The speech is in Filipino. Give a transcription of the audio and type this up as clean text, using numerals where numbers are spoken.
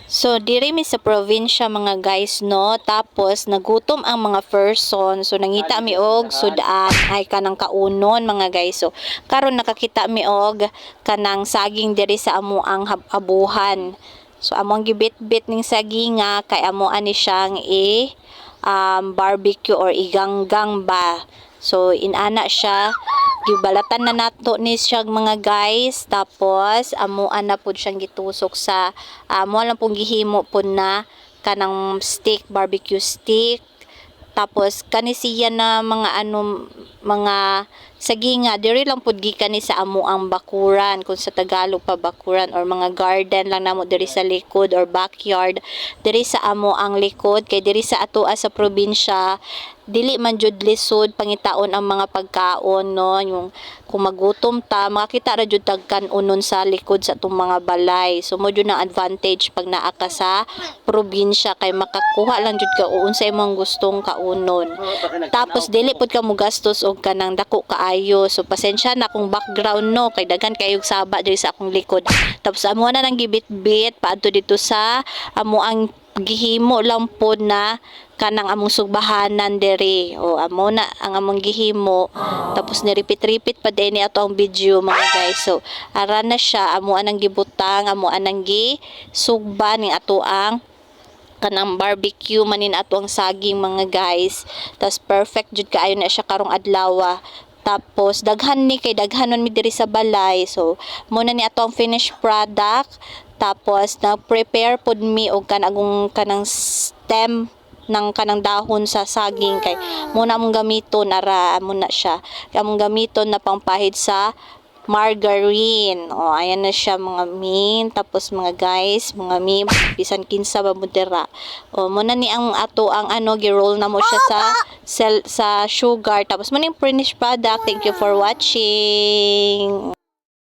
So, diri mi sa probinsya mga guys, no? Tapos, nagutom ang mga person. So, nangita mi og sudan ay kanang kaunon mga guys. So, karon nakakita mi og kanang saging diri sa amuang abuhan. So, among gibit-bit ning saginga kay amo ani siyang barbecue or iganggang ba. So, inana siya. Gibalatan na nato ni siya mga guys. Tapos, amuan na po siyang gitusok sa amo lang pong gihimo po na kanang stick, barbecue stick. Tapos, kanisiya na mga saginga, diri lang pud gikan ni sa amo ang bakuran, kung sa Tagalog pa bakuran, or mga garden lang namo diri sa likod or backyard, diri sa amo ang likod, kay diri sa atoa sa probinsya, dili man jud lisod pangitaon ang mga pagkaon, no? Yung kung magutom ta, makakita ra jud tagkan unon sa likod sa itong mga balay. So mo jud na advantage pag naa ka sa probinsya, kay makakuha lang jud ka unsay imong gustong kaunon. Tapos dili pud ka mo gastos og kanang dako kaayo. So pasensya na kung background, no, kay daghan kayog saba diri sa akong likod. Tapos amo na nang gibit-bit paadto dito sa amo ang gihimo lang pod na kanang among sugbahanan diri. O amo na ang among gihimo. Tapos ni repeat pa din ni ato ang video mga guys. So ara na siya, amo anang gibutang, amo anang gisugba ni ato ang kanang barbecue manin ato ang saging mga guys. Tas perfect jud kaayo na siya karong adlaw. Tapos daghan ni kay daghanon mi diri sa balay. So muna ni ato ang finished product. Tapos na-prepare pod mi og kanang stem ng kanang dahon sa saging, kay muna among gamiton ara muna siya. Among gamiton na pangpahid sa margarine. O, ayan na siya mga min. Tapos mga guys, mga mi, bisan kinsa ba mudera. O, muna ni ang ato ang gi-roll na mo siya sa sugar. Tapos muna yung finished product. Thank you for watching.